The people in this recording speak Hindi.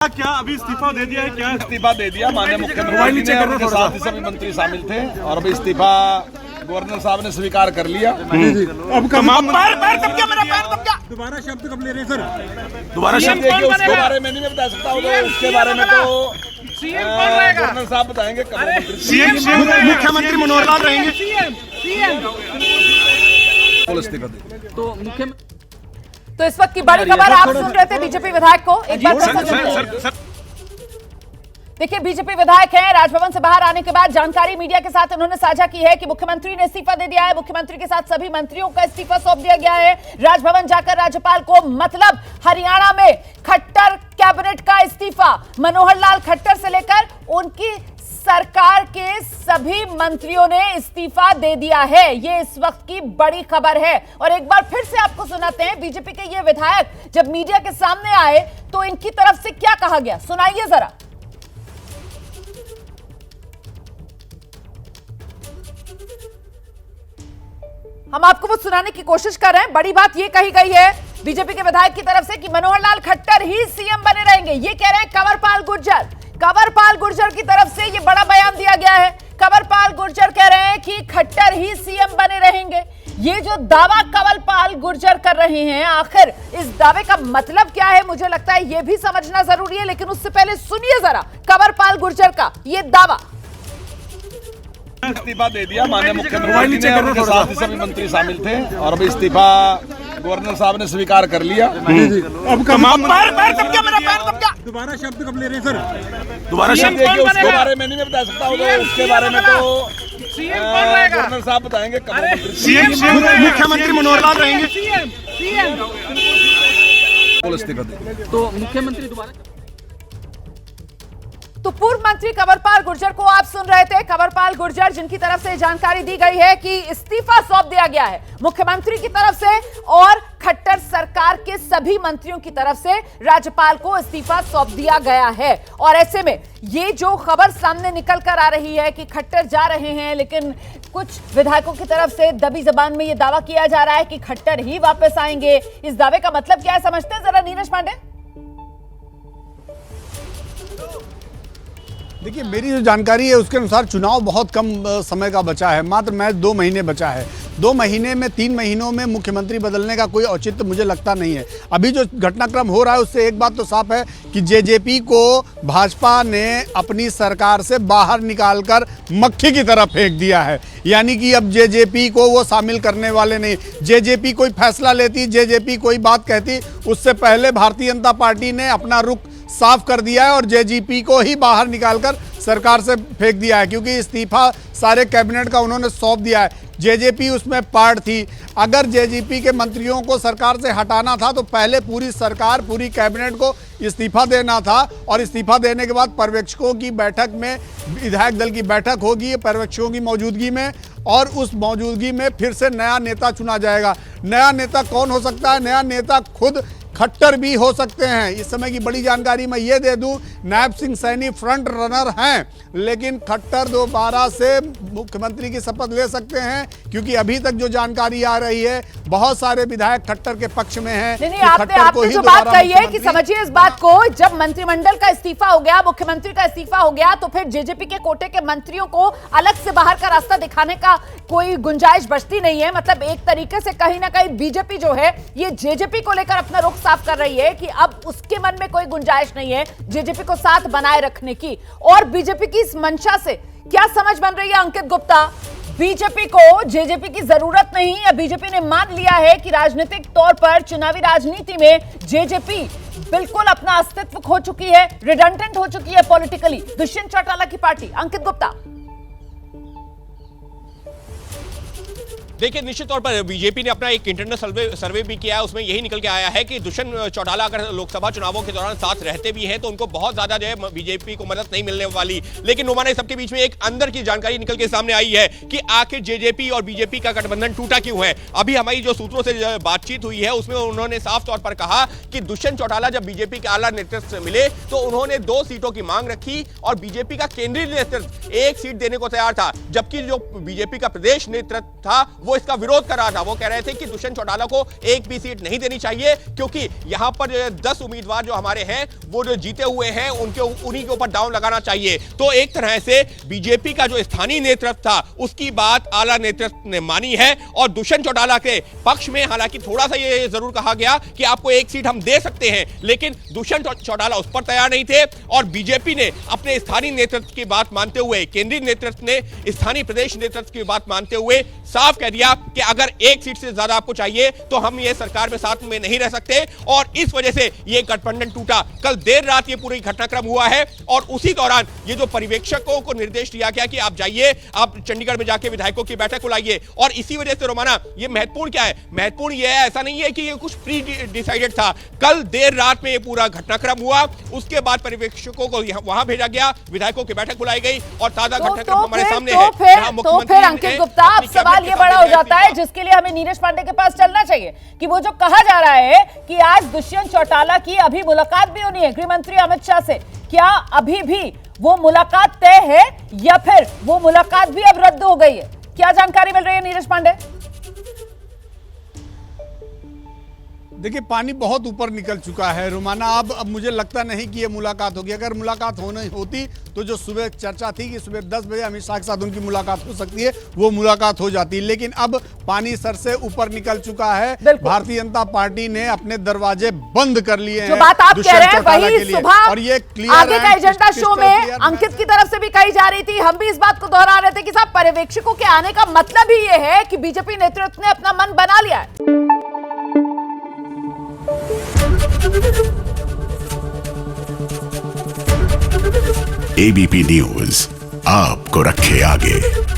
क्या अभी इस्तीफा दे दिया है? क्या इस्तीफा दे दिया माननीय मुख्यमंत्री ने, उनके साथ ही सभी मंत्री शामिल थे और अभी इस्तीफा गवर्नर साहब ने स्वीकार कर लिया। अब दोबारा शब्द कब ले रहे हैं सर? दोबारा शब्द उसके बारे में नहीं मैं बता सकता हूँ, उसके बारे में तो गवर्नर साहब बताएंगे। मुख्यमंत्री मनोहर लाल रहेंगे। इस्तीफा दे तो मुख्यमंत्री तो इस वक्त की बड़ी खबर आप सुन रहे थे बीजेपी विधायक को एक बार देखिए, बीजेपी विधायक हैं, राजभवन से बाहर आने के बाद जानकारी मीडिया के साथ उन्होंने साझा की है कि मुख्यमंत्री ने इस्तीफा दे दिया है। मुख्यमंत्री के साथ सभी मंत्रियों का इस्तीफा सौंप दिया गया है। राजभवन जाकर राज्यपाल को, मतलब हरियाणा में खट्टर कैबिनेट का इस्तीफा, मनोहर लाल खट्टर से लेकर उनकी सरकार के सभी मंत्रियों ने इस्तीफा दे दिया है। ये इस वक्त की बड़ी खबर है और एक बार फिर से आपको सुनाते हैं बीजेपी के ये विधायक जब मीडिया के सामने आए तो इनकी तरफ से क्या कहा गया, सुनाइए जरा। हम आपको वो सुनाने की कोशिश कर रहे हैं। बड़ी बात ये कही गई है बीजेपी के विधायक की तरफ से कि मनोहर लाल खट्टर ही सीएम बने रहेंगे। ये कह रहे हैं कंवरपाल गुर्जर। कंवरपाल गुर्जर की तरफ से ये बड़ा बयान दिया गया है। कंवरपाल गुर्जर कह रहे हैं कि खट्टर ही सीएम बने रहेंगे। ये जो दावा कंवरपाल गुर्जर कर रहे हैं, आखिर इस दावे का मतलब क्या है, मुझे लगता है ये भी समझना जरूरी है। लेकिन उससे पहले सुनिए जरा कंवरपाल गुर्जर का ये दावा। इस्तीफा दे दिया माननीय मुख्यमंत्री ने, उनके साथ ही सभी मंत्री शामिल थे और अभी इस्तीफा गवर्नर साहब ने स्वीकार कर लिया। अब दोबारा शब्द कब ले रहे हैं सर? दोबारा शब्द उसके बारे में नहीं मैं बता सकता हूँ, उसके बारे में तो गवर्नर साहब बताएंगे। मुख्यमंत्री मनोहर लाल रहेंगे। इस्तीफा दे तो मुख्यमंत्री दोबारा तो पूर्व मंत्री कंवरपाल गुर्जर को आप सुन रहे थे। कंवरपाल गुर्जर जिनकी तरफ से जानकारी दी गई है कि इस्तीफा सौंप दिया गया है मुख्यमंत्री की तरफ से और खट्टर सरकार के सभी मंत्रियों की तरफ से राज्यपाल को इस्तीफा सौंप दिया गया है। और ऐसे में ये जो खबर सामने निकल कर आ रही है कि खट्टर जा रहे हैं, लेकिन कुछ विधायकों की तरफ से दबी जबान में ये दावा किया जा रहा है कि खट्टर ही वापस आएंगे। इस दावे का मतलब क्या है, समझते हैं जरा नीरज पांडे। देखिए, मेरी जो जानकारी है उसके अनुसार चुनाव बहुत कम समय का बचा है, मात्र महज 2 महीने बचा है। 2 महीने में 3 महीनों में मुख्यमंत्री बदलने का कोई औचित्य मुझे लगता नहीं है। अभी जो घटनाक्रम हो रहा है उससे एक बात तो साफ है कि जेजेपी को भाजपा ने अपनी सरकार से बाहर निकालकर मक्खी की तरह फेंक दिया है। यानी कि अब जेजेपी को वो शामिल करने वाले नहीं। जेजेपी कोई फैसला लेती, जेजेपी कोई बात कहती, उससे पहले भारतीय जनता पार्टी ने अपना रुख साफ कर दिया है और जेजेपी को ही बाहर निकालकर सरकार से फेंक दिया है, क्योंकि इस्तीफा सारे कैबिनेट का उन्होंने सौंप दिया है। जेजेपी उसमें पार्ट थी। अगर जेजेपी के मंत्रियों को सरकार से हटाना था तो पहले पूरी सरकार, पूरी कैबिनेट को इस्तीफा देना था और इस्तीफा देने के बाद पर्यवेक्षकों की बैठक में, विधायक दल की बैठक होगी पर्यवेक्षकों की मौजूदगी में और उस मौजूदगी में फिर से नया नेता चुना जाएगा। नया नेता कौन हो सकता है? नया नेता खुद खट्टर भी हो सकते हैं। इस समय की बड़ी जानकारी मैं ये दे दूं, नायब सिंह सैनी फ्रंट रनर हैं, लेकिन खट्टर दोबारा से मुख्यमंत्री की शपथ ले सकते हैं, क्योंकि अभी तक जो जानकारी आ रही है बहुत सारे विधायक खट्टर के पक्ष में हैं। नहीं, आपने जो बात कही है कि समझिए इस बात को, जब मंत्रिमंडल का इस्तीफा हो गया, मुख्यमंत्री का इस्तीफा हो गया, तो फिर जेजेपी के कोटे के मंत्रियों को अलग से बाहर का रास्ता दिखाने का कोई गुंजाइश बचती नहीं है। मतलब एक तरीके से कहीं ना कहीं बीजेपी जो है ये जेजेपी को लेकर अपना रुख साफ कर रही है कि अब उसके मन में कोई गुंजाइश नहीं है जेजेपी को साथ बनाए रखने की। और बीजेपी की इस मंशा से क्या समझ बन रही है अंकित गुप्ता? बीजेपी को जेजेपी की जरूरत नहीं है। बीजेपी ने मान लिया है कि राजनीतिक तौर पर चुनावी राजनीति में जेजेपी बिल्कुल अपना अस्तित्व खो चुकी है, रिडंडेंट हो चुकी है पॉलिटिकली। दुष्यंत चौटाला की पार्टी। अंकित गुप्ता। देखिए, निश्चित तौर पर बीजेपी ने अपना एक इंटरनल सर्वे भी किया है, उसमें यही निकल के आया है कि दुष्यंत चौटाला अगर लोकसभा चुनावों के दौरान साथ रहते भी हैं तो उनको बहुत ज्यादा जो है बीजेपी को मदद नहीं मिलने वाली। लेकिन नुमाने सबके बीच में एक अंदर की जानकारी निकल के सामने आई है कि आखिर जेजेपी और बीजेपी का गठबंधन टूटा क्यों है। अभी हमारी जो सूत्रों से बातचीत हुई है उसमें उन्होंने साफ तौर पर कहा कि दुष्यंत चौटाला जब बीजेपी के आला नेतृत्व से मिले तो उन्होंने 2 सीटों की मांग रखी और बीजेपी का केंद्रीय नेतृत्व 1 सीट देने को तैयार था, जबकि जो बीजेपी का प्रदेश नेतृत्व था वो इसका विरोध कर रहा था। वो कह रहे थे कि दुष्यंत चौटाला को एक भी सीट नहीं देनी चाहिए, क्योंकि यहां पर 10 उम्मीदवार जो हमारे हैं वो जो जीते हुए हैं उन्हीं के ऊपर दांव लगाना चाहिए। तो एक तरह से बीजेपी का जो स्थानीय नेतृत्व था उसकी बात आला नेतृत्व ने मानी है, और दुष्यंत चौटाला के पक्ष में हालांकि थोड़ा सा ये जरूर कहा गया कि आपको एक सीट हम दे सकते हैं, लेकिन दुष्यंत चौटाला उस पर तैयार नहीं थे। और बीजेपी ने अपने स्थानीय नेतृत्व की बात मानते हुए, केंद्रीय नेतृत्व ने स्थानीय प्रदेश नेतृत्व की बात मानते हुए साफ कह दिया कि अगर एक सीट से ज्यादा आपको चाहिए तो हम ये सरकार में साथ में नहीं रह सकते, और इस वजह से ये गठबंधन टूटा। कल देर रात ये पूरी घटनाक्रम हुआ है, और उसी दौरान ये जो पर्यवेक्षकों को निर्देश दिया गया कि आप जाइए, आप चंडीगढ़ में जाके विधायकों की बैठक बुलाइए। और इसी वजह से रोमाना ये महत्वपूर्ण क्या है, महत्वपूर्ण ये है, ऐसा नहीं है कि ये कुछ प्री डिसाइडेड था। कल देर रात में ये पूरा घटनाक्रम हुआ, उसके बाद पर्यवेक्षकों को वहां भेजा गया, विधायकों की बैठक बुलाई गई, और ताजा घटनाक्रम हमारे सामने है। तो फिर अंकित गुप्ता, अब सवाल ये बड़ा हो जाता है जिसके लिए हमें नीरज पांडे के पास चलना चाहिए, कि वो जो कहा जा रहा है कि आज दुष्यंत चौटाला की अभी मुलाकात भी होनी है गृह मंत्री अमित शाह से, क्या अभी भी वो मुलाकात तय है या फिर वो मुलाकात भी अब रद्द हो गई है? क्या जानकारी मिल रही है नीरज पांडे? देखिए, पानी बहुत ऊपर निकल चुका है रोमाना। अब मुझे लगता नहीं कि ये मुलाकात होगी। अगर मुलाकात होनी होती तो जो सुबह चर्चा थी कि सुबह 10 बजे अमित शाह के साथ उनकी मुलाकात हो सकती है, वो मुलाकात हो जाती। लेकिन अब पानी सर से ऊपर निकल चुका है। भारतीय जनता पार्टी ने अपने दरवाजे बंद कर लिए हैं। जो बात आप कह रहे हैं वही सुबह और ये क्लियर आगे का एजेंडा शो में अंकित की तरफ से भी कही जा रही थी। हम भी इस बात को दोहरा रहे थे कि साहब, पर्यवेक्षकों के आने का मतलब ही ये है कि बीजेपी नेतृत्व ने अपना मन बना लिया है। एबीपी न्यूज आपको रखे आगे।